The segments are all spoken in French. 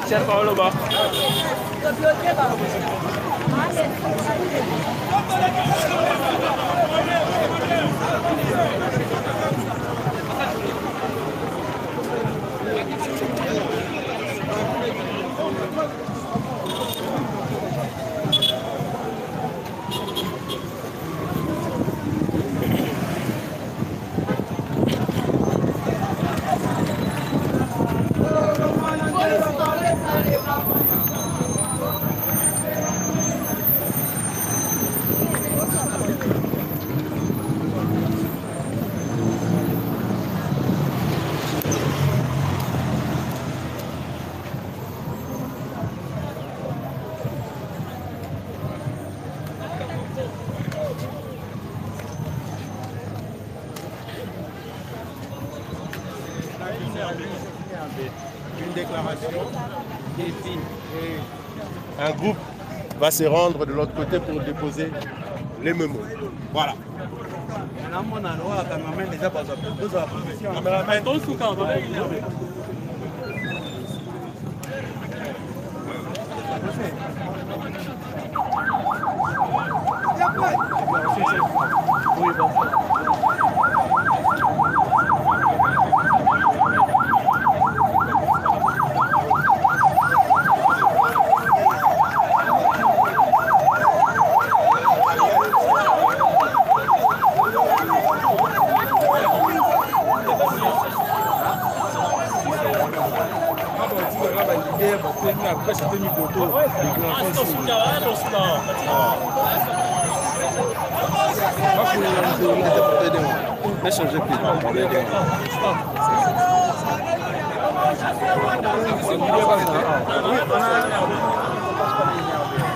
Tiens, Paolo, bas. Une déclaration et puis un groupe va se rendre de l'autre côté pour déposer les mémos. Voilà.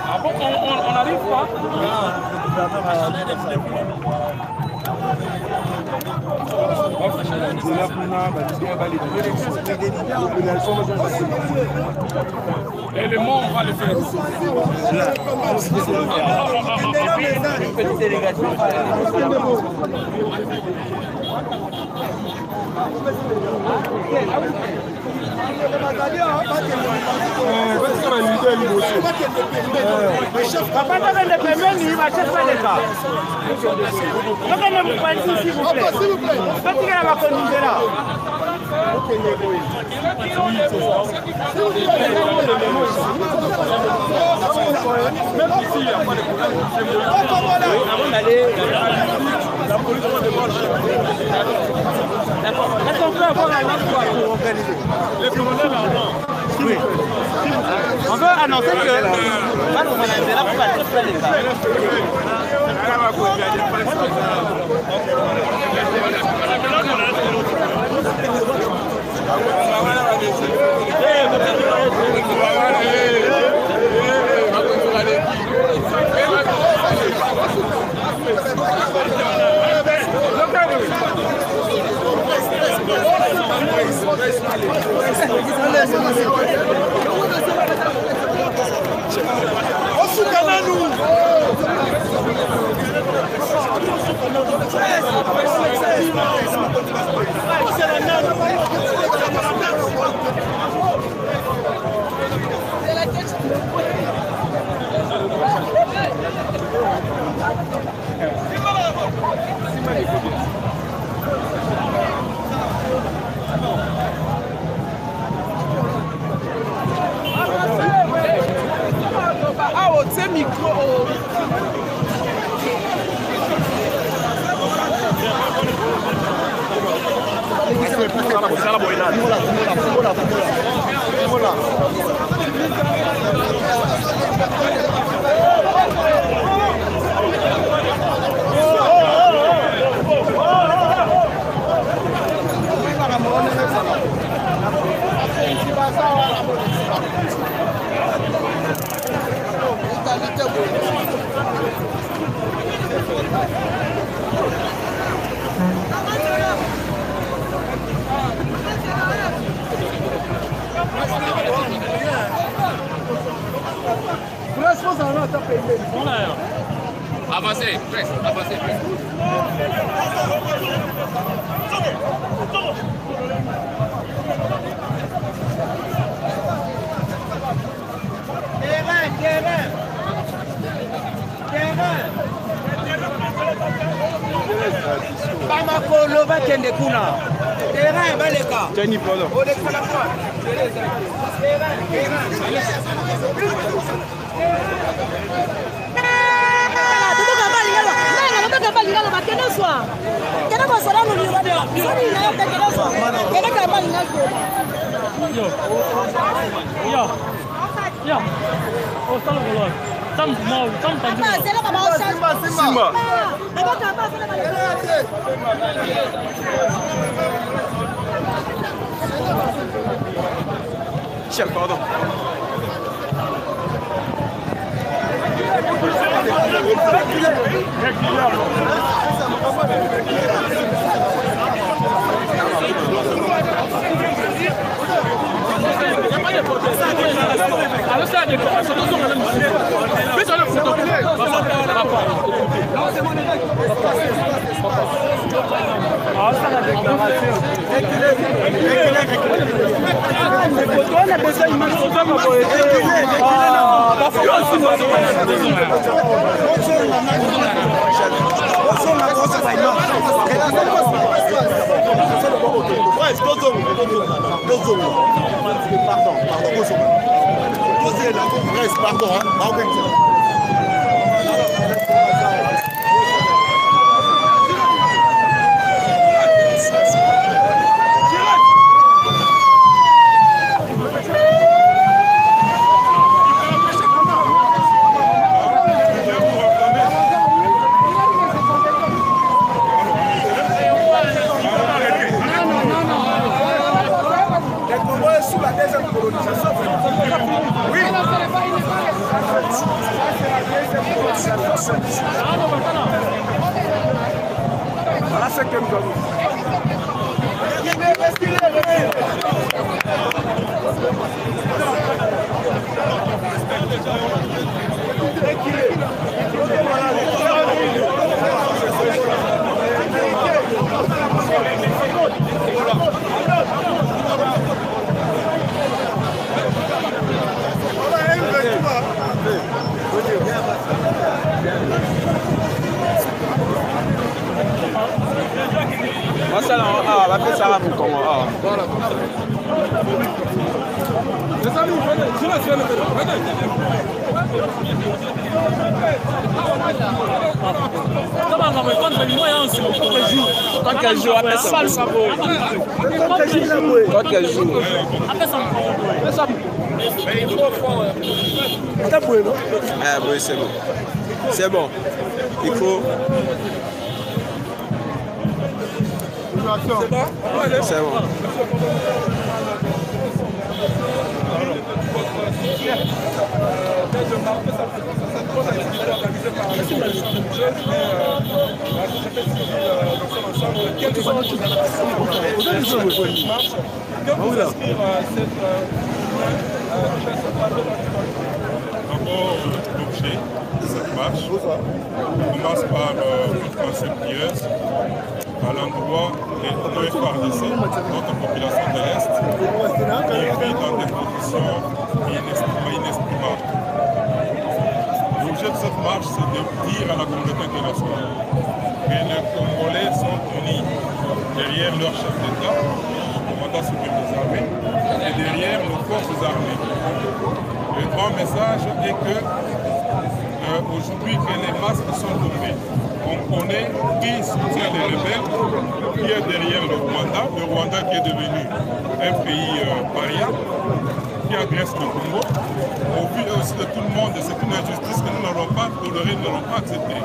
Ah bon, on n'arrive pas. Et le monde va le faire. Une petite délégation. Est-ce qu'on peut avoir un autre fois pour organiser? Oui. On veut annoncer que là, on est là pour participer les cas. Voilà. Avancez, presse, avancez, presse. Bamako loba kende kuna. Terrain baleka. Jenny Polo. Michel, pardon. Oui, c'est bon. C'est bon. Il faut... C'est bon. D'abord, l'objet de cette marche commence par une pensée pieuse à l'endroit des non-FARDC, notre population de l'Est, qui vit dans des conditions inexprimables. L'objet de cette marche, c'est de dire à la communauté internationale que les Congolais sont unis derrière leur chef d'État, le commandant suprême des armées, et derrière nos forces armées. Le grand message est que aujourd'hui que les masques sont tombés, on connaît qui soutient les rebelles, qui est derrière le Rwanda qui est devenu un pays paria, qui agresse le Congo. Au vu aussi de tout le monde, c'est une injustice que nous n'allons pas tolérer, nous n'allons pas accepter.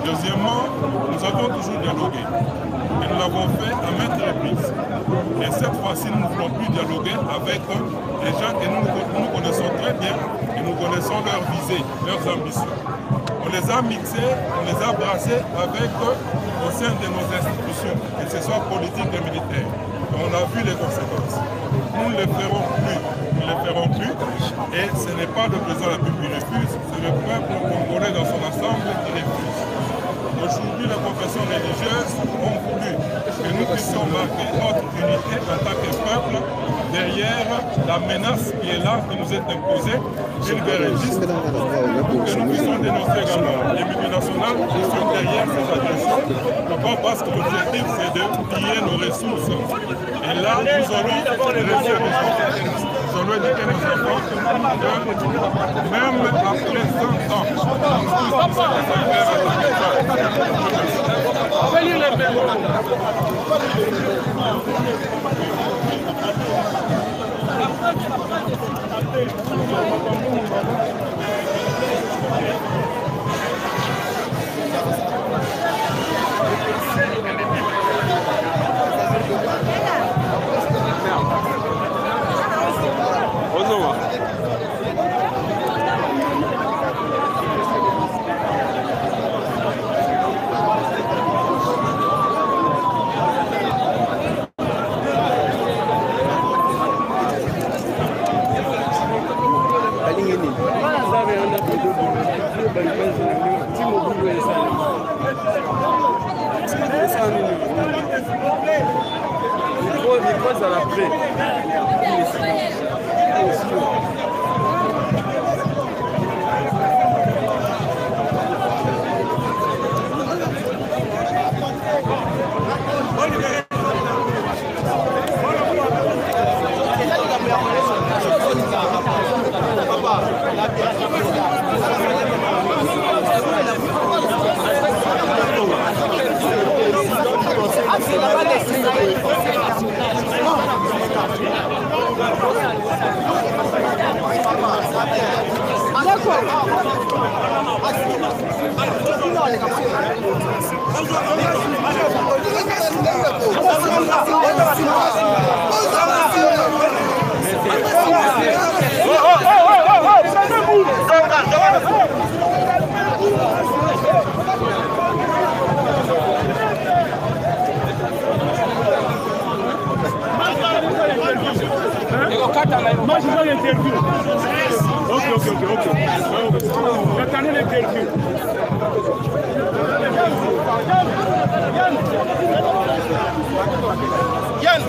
Deuxièmement, nous avons toujours dialogué. Et nous l'avons fait à maintes reprises. Et cette fois-ci, nous ne voulons plus dialoguer avec des gens que nous connaissons très bien et nous connaissons leurs visées, leurs ambitions. On les a mixés, on les a brassés avec au sein de nos institutions, que ce soit politiques et militaires. Et on a vu les conséquences. Nous ne les ferons plus. Nous ne les ferons plus. Et ce n'est pas le président de la République qui refuse, c'est le peuple organisations religieuses ont voulu que nous puissions marquer notre unité en tant que peuple derrière la menace qui est là, qui nous est imposée, d'une guerriste, pour que nous puissions dénoncer également les multinationales qui sont derrière ces agressions. Pourquoi? Parce que l'objectif c'est de piller nos ressources. Et là, nous allons éduquer nos enfants que même après 100 ans, Moi, je veux l'interview. Ok. J'attendais l'interview. Yann.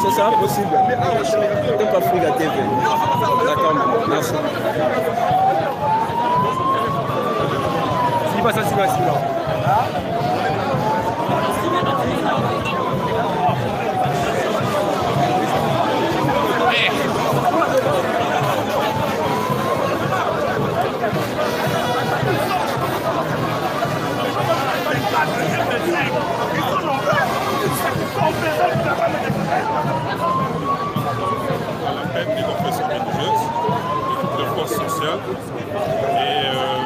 Ça sera possible. De pas fouiller la TV. D'accord, merci. Si pas ça, c'est facile. Des confessions religieuses, de toutes les forces sociales. Et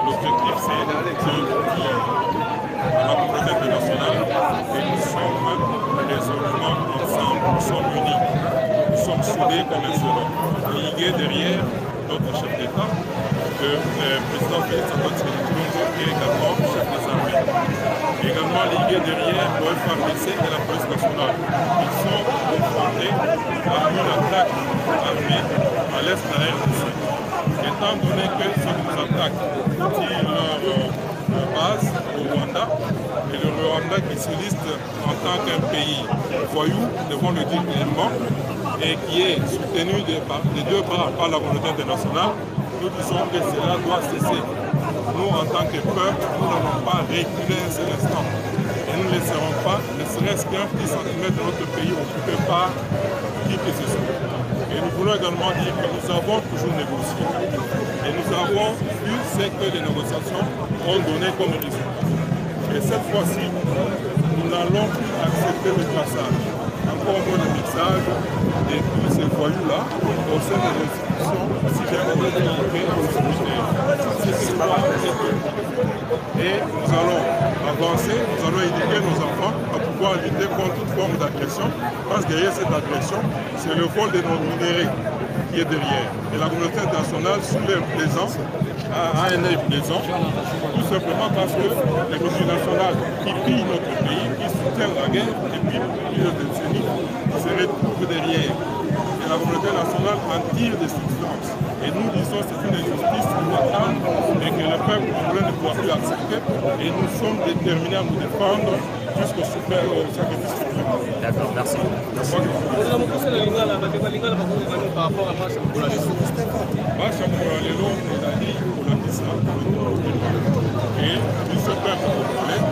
l'objectif, c'est de dire à la communauté internationale que nous sommes résolument ensemble, nous sommes unis, nous sommes soudés comme un seul homme, ligués derrière notre chef d'État, le président Félix Antoine Tshisekedi, qui est également chef des armées. Également ligués derrière le FARDC et la police nationale. Ils sont confrontés à une attaque armée à l'est de la RDC. Étant donné que ceux qui nous attaquent tirent leur base au Rwanda, et le Rwanda qui se liste en tant qu'un pays voyou, devons le dire clairement, et qui est soutenu des deux bras par la communauté internationale, nous disons que cela doit cesser. Nous, en tant que peuple, nous n'allons pas reculer un seul instant. Et nous ne laisserons pas, ne serait-ce qu'un petit centimètre de notre pays occupé par qui que ce soit. Et nous voulons également dire que nous avons toujours négocié. Et nous avons vu ce que les négociations ont donné comme résultat. Et cette fois-ci, nous n'allons plus accepter le classage entre encore moins le mixage et tous ces voyous-là au sein des institutions, si j'ai envie de montrer et nous allons avancer, nous allons éduquer nos enfants à pouvoir lutter contre toute forme d'agression, parce que derrière cette agression, c'est le fond de nos minéraux qui est derrière. Et la communauté internationale soulève plaisant, a un œil plaisant, tout simplement parce que les multinationales qui pillent notre pays, qui soutiennent la guerre depuis plusieurs décennies, se retrouvent derrière. Et la communauté nationale en tire des substances. Et nous disons que c'est une injustice totale et que le peuple congolais ne pourra plus accepter. Et nous sommes déterminés à nous défendre jusqu'au sacrifice suprême. D'accord, merci. Et tout ce peuple congolais,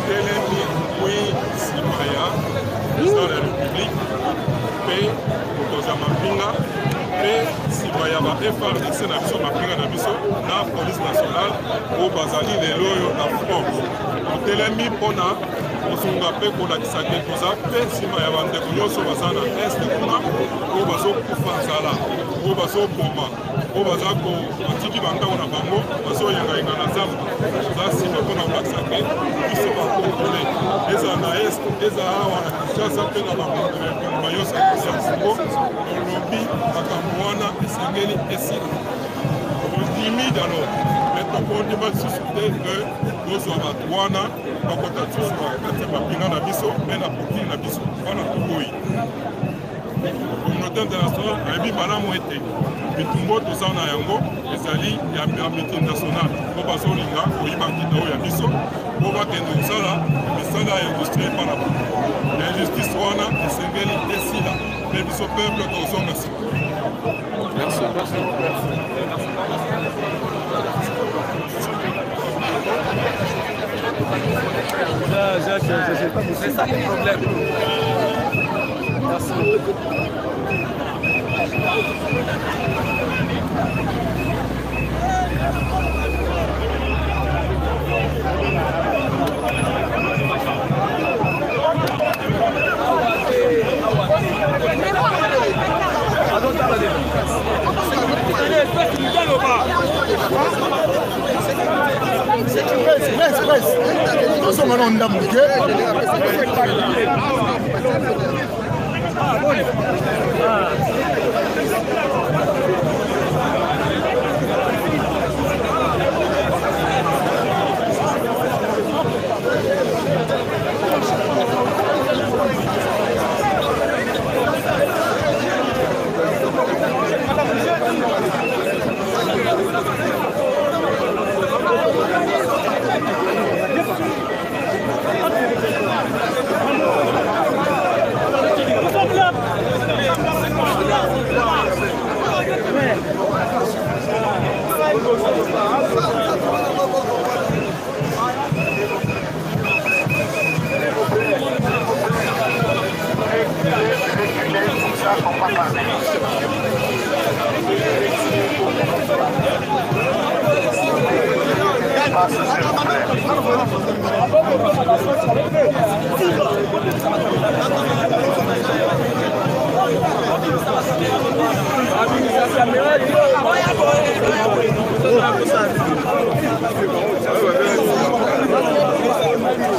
Telemi, oui, Simaya, président de la République, paix, Kozamapinga, paix, Simaya, FRDC, na biso, Mapinga na biso, na police nationale, au Bazali, les loyaux, la France. Telemi, pona, osunga pe kolakisa ke toza pe nsima ya bandeko nyonso baza na este kuna oyo bazokufa nzala oyo bazoboma oyo baza batiki bantango na bango bazoyengayenga na zamba toza nsima mpona kolakisa ke biso bakongole ezala na este ezala awa na kinshasa mpe na bakongole nyonso ya kongo olobi makambo wana esengeli esila timide alors mais tokondima lisusu te ke tozwa bato wana bakota lisusu bakati ya mapinga na biso mpe na pokili na biso wana tokoyi communauté internationale ayebi malamu ete bitumbu toza na yango ezali ya multinationale po bazolinga koyiba nkita oyo ya biso po bakende kosala misala ya industrie epa na bango ya injustice wana esengeli esila mpe biso peuple tozonga sika. Merci. C'est ça le problème. Merci.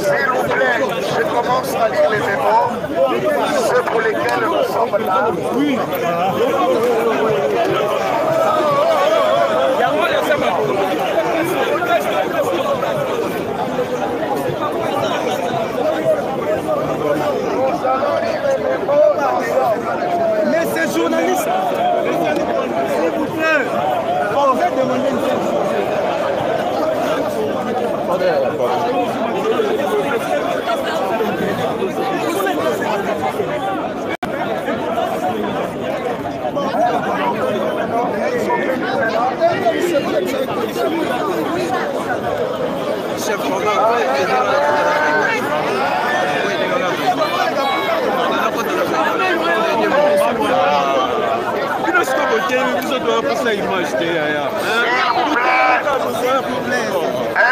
S'il vous plaît, je commence à lire les mémos, ceux pour lesquels nous sommes là. Oui. Mais ces journalistes, s'il vous plaît, on va demander une chose.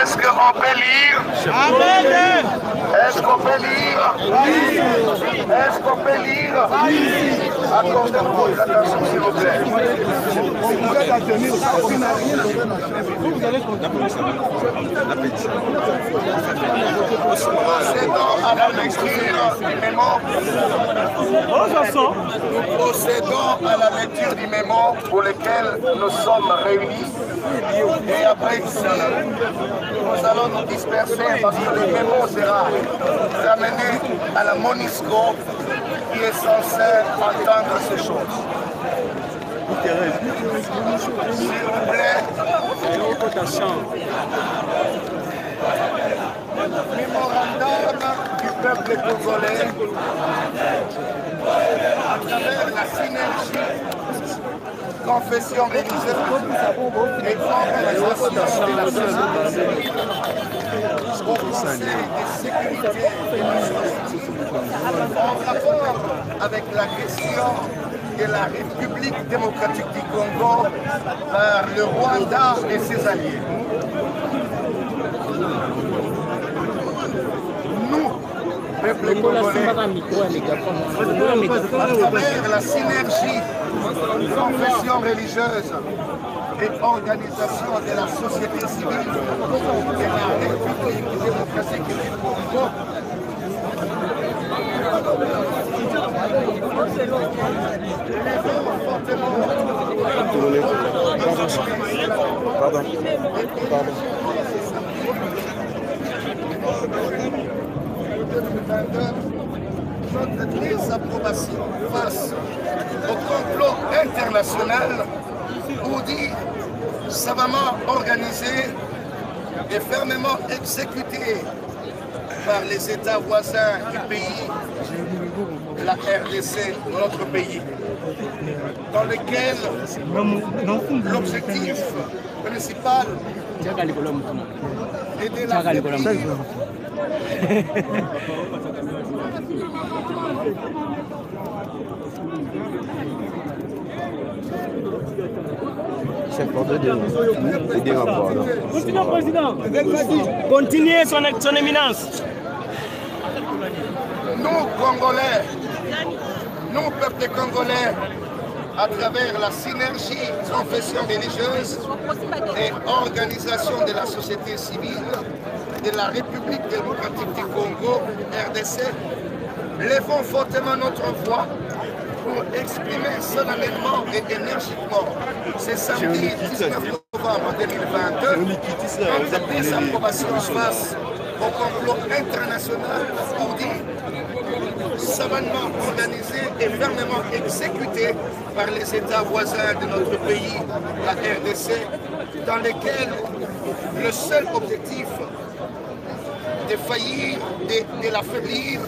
Est-ce qu'on qu'on peut lire? Est-ce qu'on peut lire? Est-ce qu'on peut lire? Accordez-moi l'attention, s'il vous plaît. Procédons à la lecture du mémo. Procédons à la lecture du mémo pour lequel nous sommes réunis. Et après ici, nous allons nous disperser parce que le mémo sera ramené à la MONUSCO qui est censée entendre ces choses. S'il vous plaît. Mémorandum du peuple congolais à travers la synergie confession religieuse et organisation de la société civile au Conseil de sécurité en rapport avec la question de la République démocratique du Congo par le Rwanda et ses alliés. Nous, peuple congolais, à travers la synergie confession religieuse et organisation de la société civile de la République démocratique du Congo, notre désapprobation face au complot international dit savamment organisé et fermement exécuté par les États voisins du pays, la RDC, notre pays, dans lequel l'objectif principal est de la Continue, président. Continuez son éminence. Nous, Congolais, nous, peuple congolais, à travers la synergie confession religieuse et organisation de la société civile de la République démocratique du Congo, RDC, levons fortement notre voix pour exprimer solennellement et énergiquement ce samedi 19 novembre 2022 notre désapprobation face au complot international ourdi, savamment organisé et fermement exécuté par les États voisins de notre pays, la RDC, dans lequel le seul objectif de faillir, de l'affaiblir,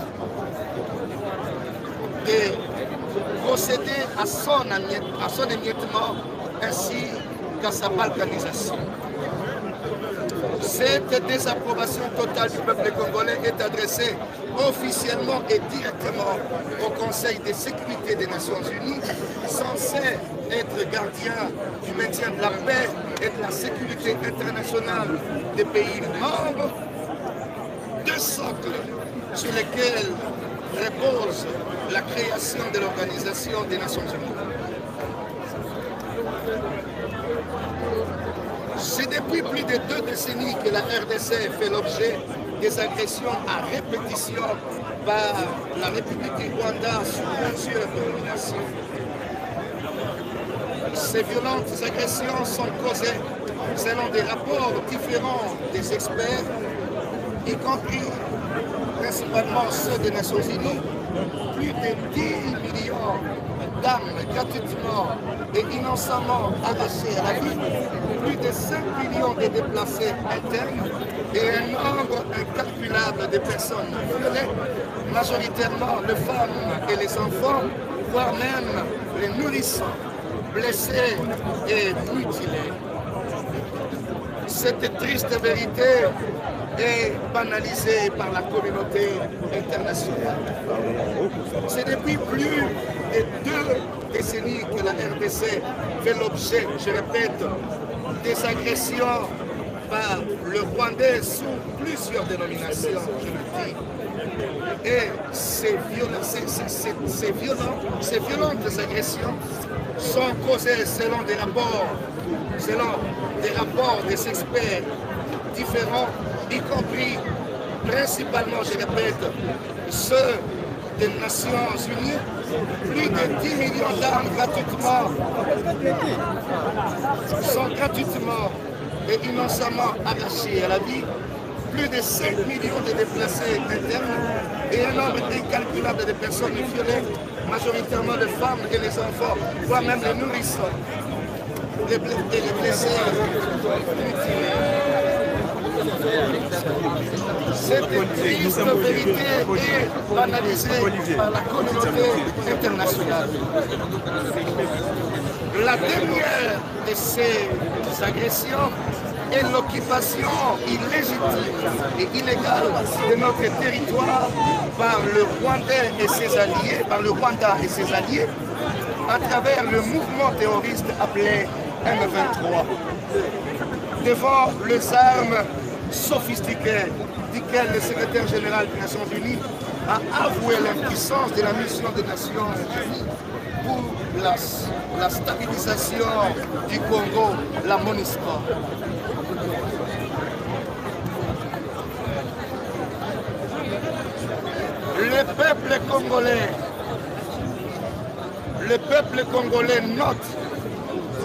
de procéder à son émiettement ainsi qu'à sa balkanisation. Cette désapprobation totale du peuple congolais est adressée officiellement et directement au Conseil de sécurité des Nations Unies, censé être gardien du maintien de la paix et de la sécurité internationale des pays membres, deux socles sur lesquels repose la création de l'Organisation des Nations Unies. C'est depuis plus de 2 décennies que la RDC fait l'objet des agressions à répétition par la République du Rwanda sous plusieurs dominations. Ces violentes agressions sont causées, selon des rapports différents des experts, y compris principalement ceux des Nations Unies, plus de 10 millions d'âmes gratuitement et innocemment arrachées à la vie, plus de 5 millions de déplacés internes et un nombre incalculable de personnes violées, majoritairement les femmes et les enfants, voire même les nourrissons, blessés et mutilés. Cette triste vérité est banalisée par la communauté internationale. C'est depuis plus de 2 décennies que la RDC fait l'objet, je répète, des agressions par le Rwandais sous plusieurs dénominations, je le dis. Et ces violentes agressions sont causées selon des rapports des experts différents, y compris principalement, je répète, ceux des Nations Unies. Plus de 10 millions d'armes sont gratuitement et innocemment arrachées à la vie. Plus de 5 millions de déplacés internes et un nombre incalculable de personnes violées, majoritairement les femmes et les enfants, voire même les nourrissons, les blessés mutilés. Cette triste vérité est analysée par la communauté internationale. La dernière de ces agressions est l'occupation illégitime et illégale de notre territoire par le Rwanda et ses alliés, à travers le mouvement terroriste appelé M23. Devant les armes sophistiquées duquel le secrétaire général des Nations Unies a avoué l'impuissance de la mission des Nations Unies pour la stabilisation du Congo, la MONUSCO. Le peuple congolais note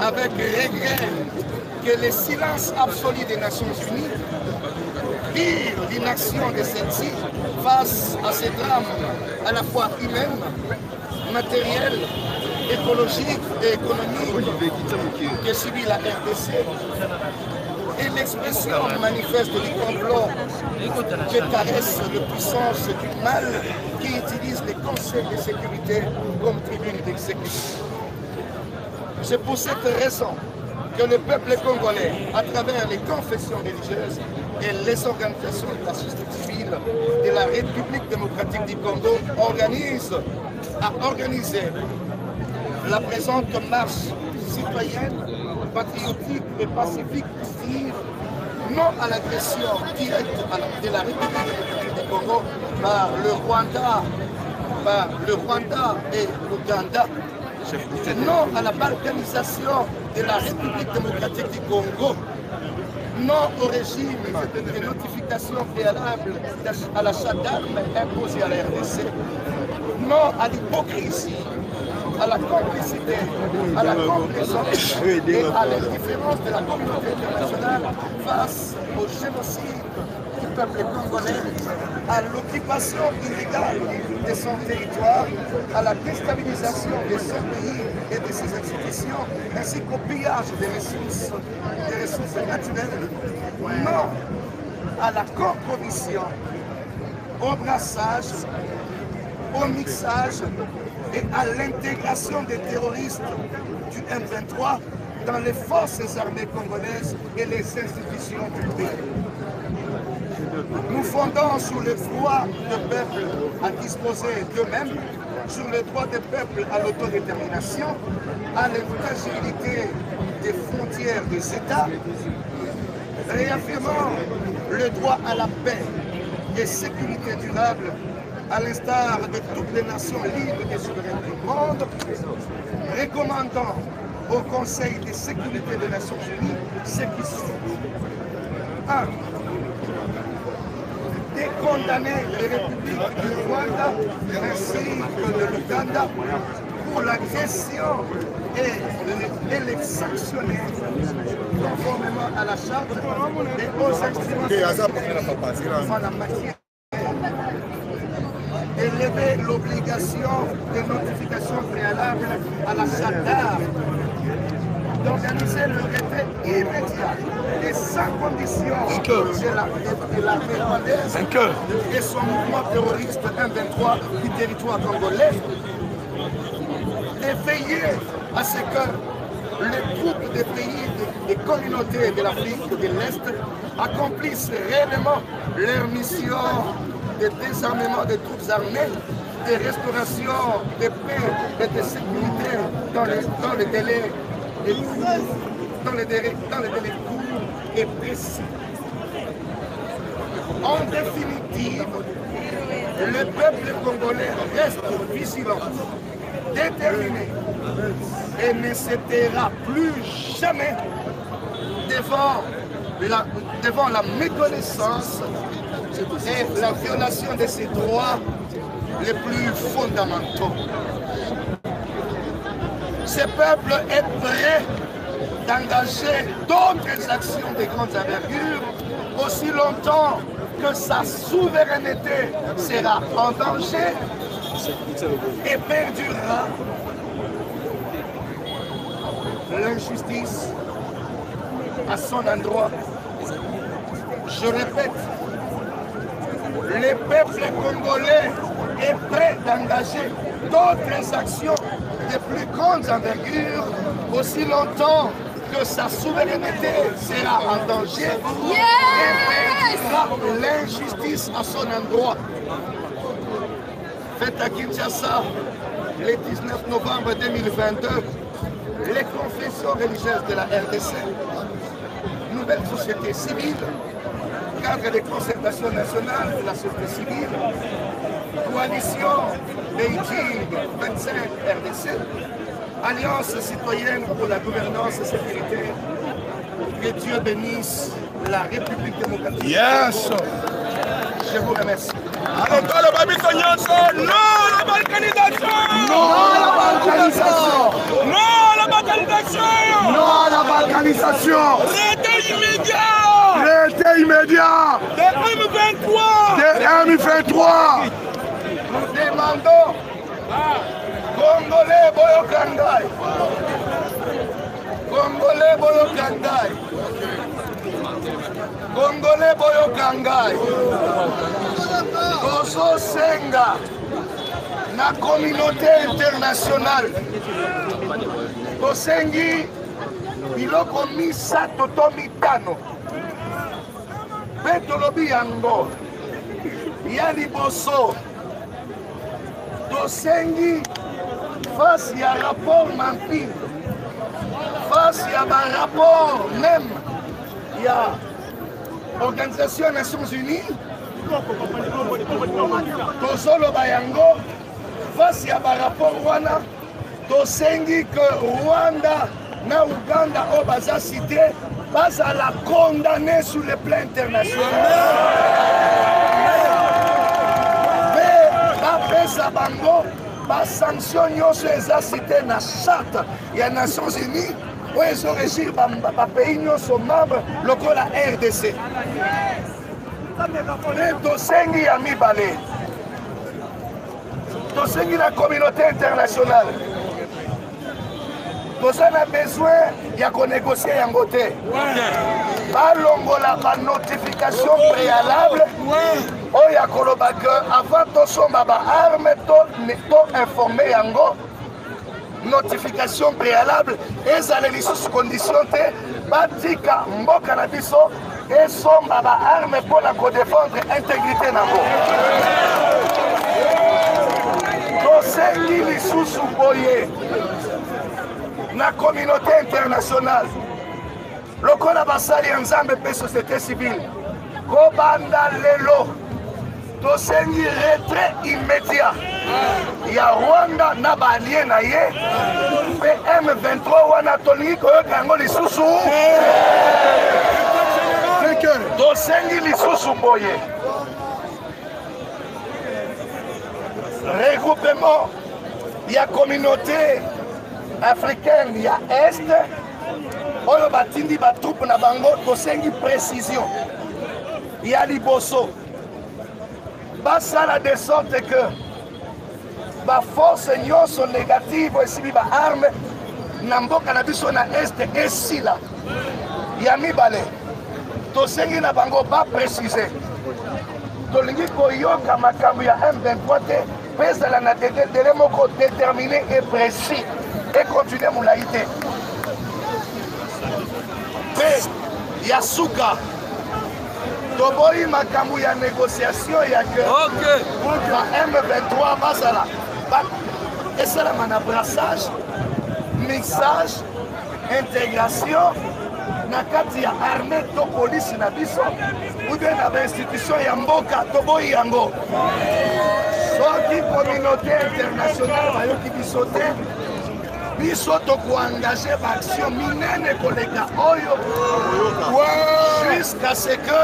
avec regret que le silence absolu des Nations Unies, pire l'inaction de celle-ci face à ces drames à la fois humains, matériels, écologiques et économiques que subit la RDC, et l'expression manifeste du complot qui caresse la puissance du mal qui utilise les conseils de sécurité comme tribune d'exécution. C'est pour cette raison que le peuple congolais, à travers les confessions religieuses et les organisations de la société civile de la République démocratique du Congo, a organisé la présente marche citoyenne, patriotique et pacifique pour dire non à l'agression directe de la République démocratique du Congo par le Rwanda et l'Ouganda. Non à la balkanisation de la République démocratique du Congo. Non au régime de notification préalable à l'achat d'armes imposé à la RDC. Non à l'hypocrisie, à la complicité, à la complaisance et à l'indifférence de la communauté internationale face au génocide du peuple congolais, à l'occupation illégale de son territoire, à la déstabilisation de son pays et de ses institutions, ainsi qu'au pillage des ressources naturelles. Non à la compromission, au brassage, au mixage et à l'intégration des terroristes du M23 dans les forces armées congolaises et les institutions du pays. Nous fondons sur le droit des peuples à disposer d'eux-mêmes, sur le droit des peuples à l'autodétermination, à l'intangibilité des frontières des États, réaffirmant le droit à la paix et sécurité durable, à l'instar de toutes les nations libres et souveraines du monde, recommandant au Conseil de sécurité des Nations Unies ce qui suit. 1. Décondamner les républiques du Rwanda ainsi que de l'Ouganda pour l'agression et les sanctionner conformément à la charte et aux instruments en la matière. Élever l'obligation de notification préalable à l'achat d'armes, d'organiser le retrait immédiat et sans condition de l'armée rwandaise et son mouvement terroriste M23 du territoire congolais, et veiller à ce que les troupes des pays, des communautés de l'Afrique de l'Est accomplissent réellement leur mission de désarmement des troupes armées, de restauration de paix et de sécurité dans les délais courts et précis. En définitive, le peuple congolais reste vigilant, déterminé et ne se taira plus jamais devant la méconnaissance et la violation de ses droits les plus fondamentaux. Ce peuple est prêt d'engager d'autres actions de grande envergure aussi longtemps que sa souveraineté sera en danger et perdurera. L'injustice à son endroit. Je répète, le peuple congolais est prêt d'engager d'autres actions de plus grande envergure aussi longtemps que sa souveraineté sera en danger et perdurera l'injustice à son endroit. Fête à Kinshasa le 19 novembre 2022, les confessions religieuses de la RDC, nouvelle société civile, cadre de concertation nationale de la société civile, coalition Beijing 25 RDC, Alliance citoyenne pour la gouvernance et sécurité. Que Dieu bénisse la République démocratique. Yes. Je vous remercie. Non à la balkanisation! Non à la balkanisation! Non à la balkanisation! Non à la balkanisation! Retrait immédiat! Retrait immédiat! Des M23! Nous demandons Congolais Boyokangai! Congolais Boyokangai! Congolais Boyokangai! Tozo Senga! La communauté internationale tosengi biloko misato to mitano mpe tolobi yango ya liboso tosengi face ya rapport Mamping, face ya barapport même ya Organisation des Nations Unies, tozoloba yango face ya barapport wana tosengi que Rwanda na Uganda oyo baza cité bazala condamné sur le plan international mpe bapesa bango basanction nyonso eza cité na charte ya Nations Unies oyo ezorégir bapays nyonso membre lokola RDC. Mpe tosengi ya mibale tosengi la communauté internationale toza na besoin ya konégocier yango te balongola banotification préalable oyo ya koloba ke avant tosomba baarme to informe yango notification préalable ezala lisusu condition te batika mboka na biso esomba baarme mpona kodefendre intégrité nango. Tosengi lisusu boye na communauté internationale lokola basali ya Nzambe mpe société civile kobanda lelo tosengi retrait immédiat ya Rwanda na baalie na ye mpe M23 wana tolingi koyoka yango lisusu tosengi lisusu boye regroupement ya communauté africaine ya Est oyo batindi batroupe na bango tosengi précision ya liboso basala de sorte que baforce nyonso négative esimbi baarme na mboka na biso na Est esila ya mibale tosengi na bango baprécise tolingi koyoka makambo ya M23 te mpe ezala na délai moko déterminé et précis et continue molai te mpe ya suka toboyi makambo ya négociation ya ke ba M23 bazala esalama na brassage mixage intégration na kati ya armée to police na biso ou bien na institution ya mboka toboyi yango soki communauté internationale bayoki biso te biso tokoengage baaction minene koleka oyo jusqu'à ce que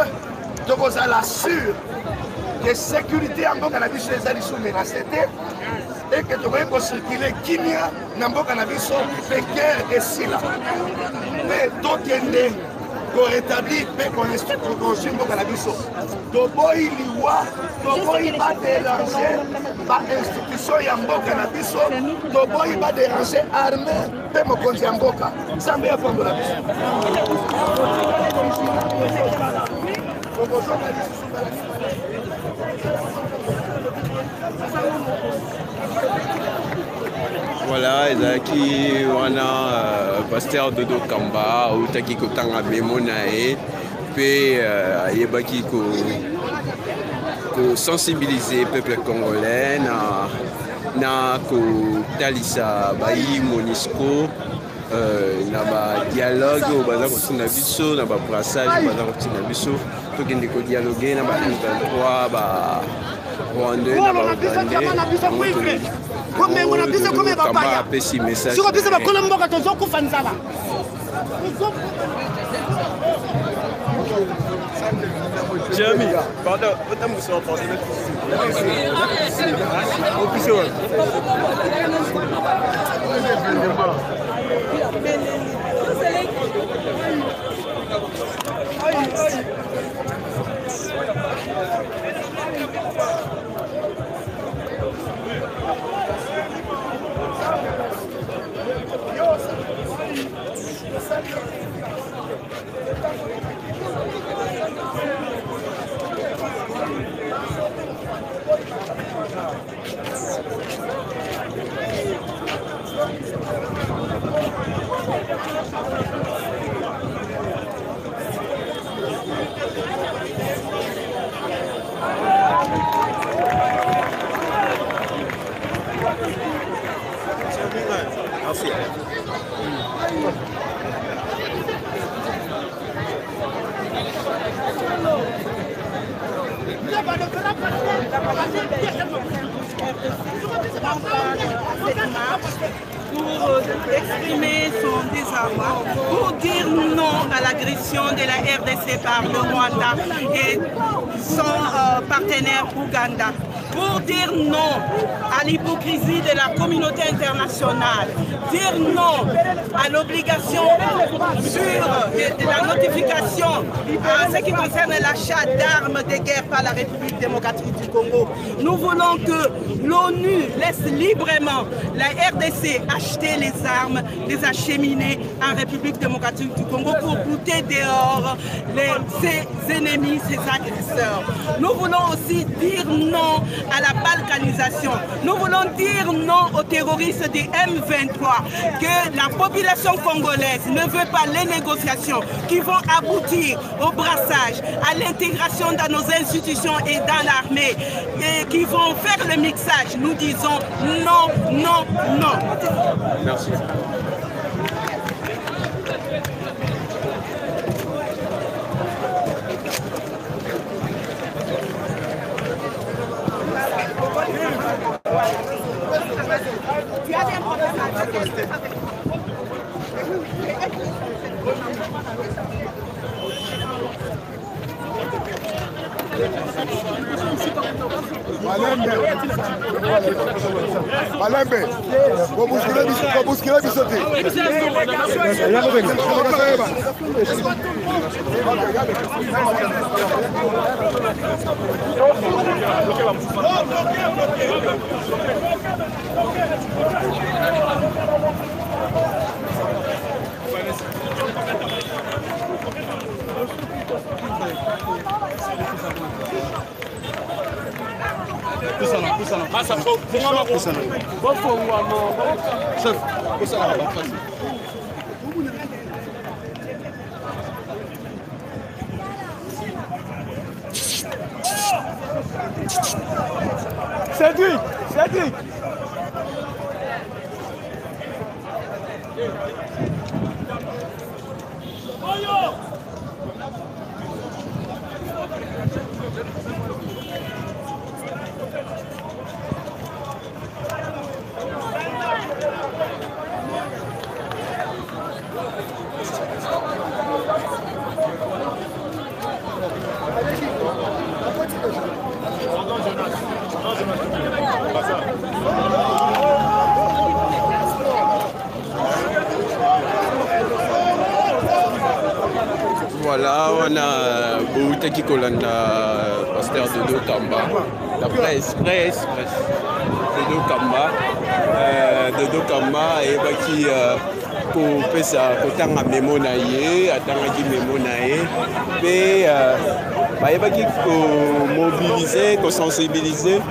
tokozala sûr que sécurité ya mboka na biso ezali sous menacé te et que tokoki kocircule kimia na mboka na biso mpe guerre esila mpe tokende korétablir mpe koinstruire mboka na biso toboyi liwa toboyi baderange bainstitution ya mboka na biso toboyi baderange armé mpe mokonzi ya mboka nzambe ya pambola biso Voilà, ezalaki wana pasteur Dodo Kamba autaki kotanga memo na ye mpe ayebaki kosensibiliser peuple congolais na kotalisa bayi MONUSCO na badialogue oyo baza kotina biso na babrassage baza kotina biso tokende kodialogue na ba-M23 ba-Rwandais na ba-Ugandais komengo na biso kome bapaya apesi message siko biso bakolo mboka tozokufa nzala Jeremy, pardon, autant vous serez porté pour exprimer son désarroi, pour dire non à l'agression de la RDC par le Rwanda et son partenaire Ouganda, pour dire non à l'hypocrisie de la communauté internationale, dire non à l'obligation sur la notification en ce qui concerne l'achat d'armes de guerre par la République démocratique du Congo. Nous voulons que l'ONU laisse librement la RDC acheter les armes, les acheminer en République démocratique du Congo pour bouter dehors ses ennemis, ses agresseurs. Nous voulons aussi dire non à la balkanisation. Nous voulons dire non aux terroristes du M23, que la population congolaise ne veut pas les négociations qui vont aboutir au brassage, à l'intégration dans nos institutions et dans l'armée, et qui vont faire le mixage. Nous disons non, non, non. Merci. Tu as des problèmes Malembe, bousculer bisoté. Cédric, Cédric. Voilà, on a Boutaki Kolanda, pasteur Dodo Kamba, la presse. Dodo Kamba, et qui kopesa kotanga memo na ye, atangaki memo na ye, pe bayebaki ko mobiliser, ko sensibiliser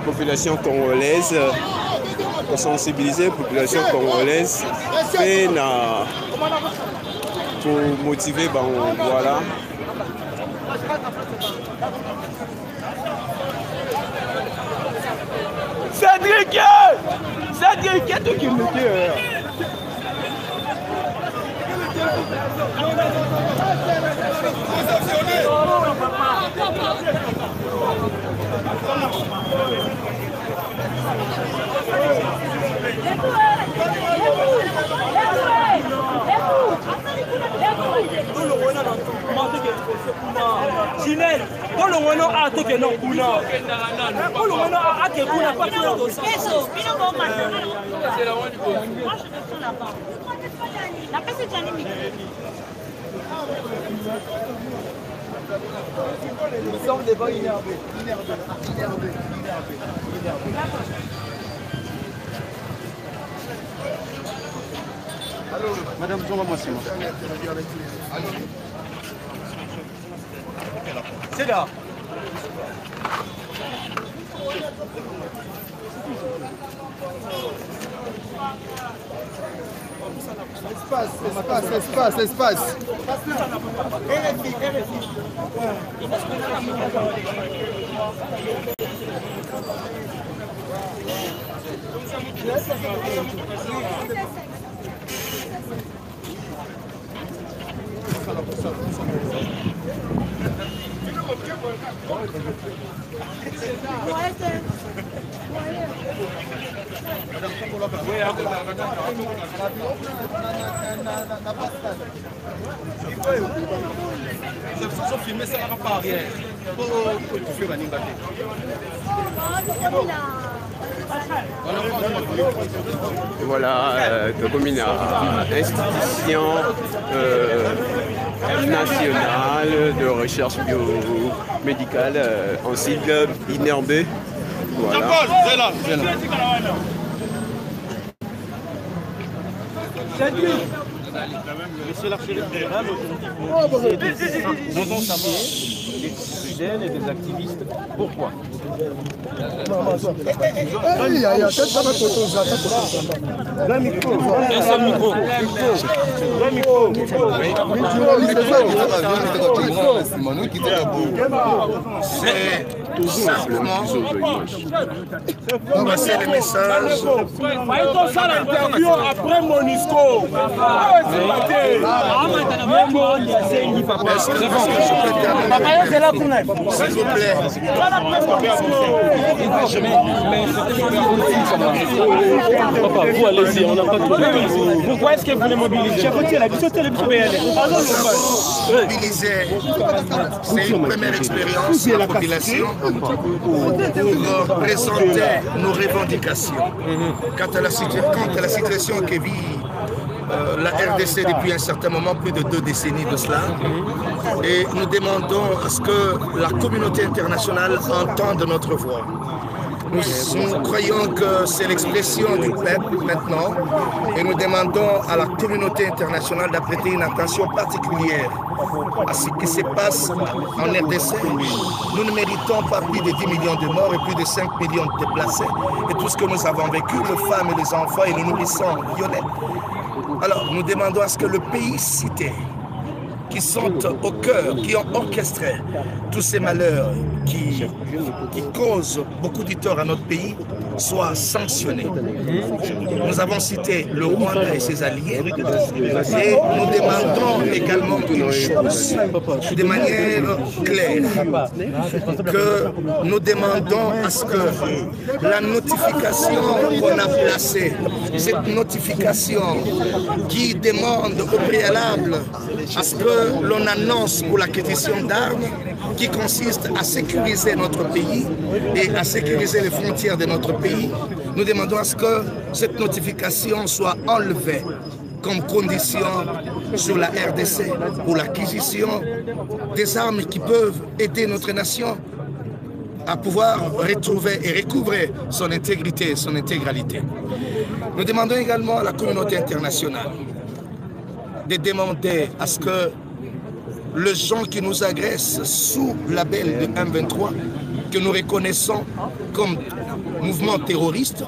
population congolaise, pe na pour motiver, ben voilà. Cédric, toi qui me dis. Ginelle, quand le mono a tout que non, Kuna. Quand le mono a que Kuna, pas tout le monde. Nous sommes des bons innervés. Madame Zoma Massimo. C'est là. Espace. Voilà, comme une institution nationale de recherche biomédicale en sigle INERB. Voilà. Monsieur l'archevêque de Rennes, nous savoir des fidèles et des activistes. Pourquoi? C'est tout simplement passer le message. Après Monisco. S'il vous plaît. Papa, vous allez-y, on n'a pas tout. Pourquoi est-ce que vous les mobilisez? Mobiliser, c'est une première expérience de la population pour présenter nos revendications quant à la situation que vit la RDC depuis un certain moment, plus de 2 décennies de cela. Et nous demandons à ce que la communauté internationale entende notre voix. Nous croyons que c'est l'expression du peuple maintenant et nous demandons à la communauté internationale d'apprêter une attention particulière à ce qui se passe en RDC. Nous ne méritons pas plus de 10 millions de morts et plus de 5 millions de déplacés. Et tout ce que nous avons vécu, les femmes et les enfants et les nourrissons violets. Alors nous demandons à ce que le pays cité qui sont au cœur, qui ont orchestré tous ces malheurs qui causent beaucoup de tort à notre pays soient sanctionnés. Nous avons cité le Rwanda et ses alliés et nous demandons également une chose de manière claire, que nous demandons à ce que la notification qu'on a placée, cette notification qui demande au préalable à ce que l'on annonce pour l'acquisition d'armes qui consiste à sécuriser notre pays et à sécuriser les frontières de notre pays, nous demandons à ce que cette notification soit enlevée comme condition sur la RDC pour l'acquisition des armes qui peuvent aider notre nation à pouvoir retrouver et recouvrer son intégrité et son intégralité. Nous demandons également à la communauté internationale de demander à ce que les gens qui nous agressent sous label de M23, que nous reconnaissons comme mouvement terroriste,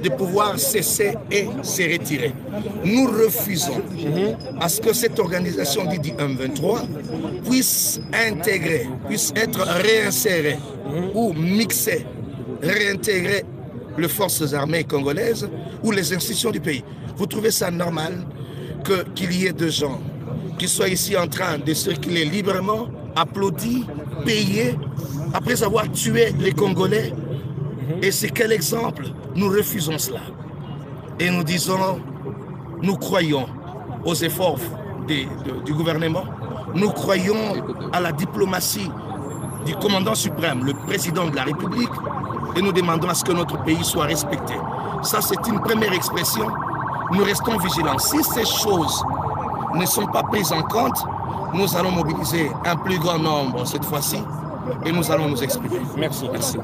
de pouvoir cesser et se retirer. Nous refusons à ce que cette organisation dite du M23 puisse intégrer, puisse être réinsérée ou mixée, réintégrer les forces armées congolaises ou les institutions du pays. Vous trouvez ça normal qu'il y ait des gens qui soient ici en train de circuler librement, applaudis, payés, après avoir tué les Congolais? Et c'est quel exemple? Nous refusons cela. Et nous disons, nous croyons aux efforts du gouvernement, nous croyons à la diplomatie du commandant suprême, le président de la République, et nous demandons à ce que notre pays soit respecté. Ça, c'est une première expression. Nous restons vigilants. Si ces choses ne sont pas prises en compte, nous allons mobiliser un plus grand nombre cette fois-ci et nous allons nous exprimer. Merci. Merci.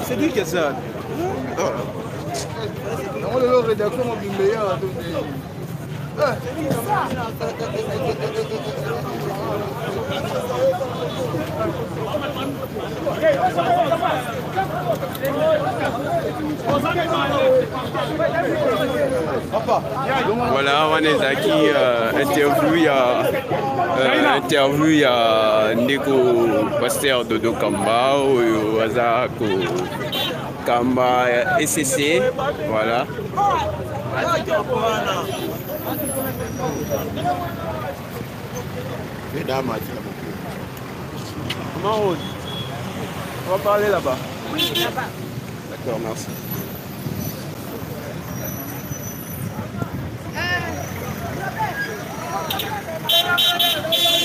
C'est lui qui a ça. Voilà, Wanezaki interview ya ndeko pasteur Dodo Kamba oyo aza ko Kamba SCC, voilà. Comment on va parler là-bas? Oui, là-bas. D'accord, merci.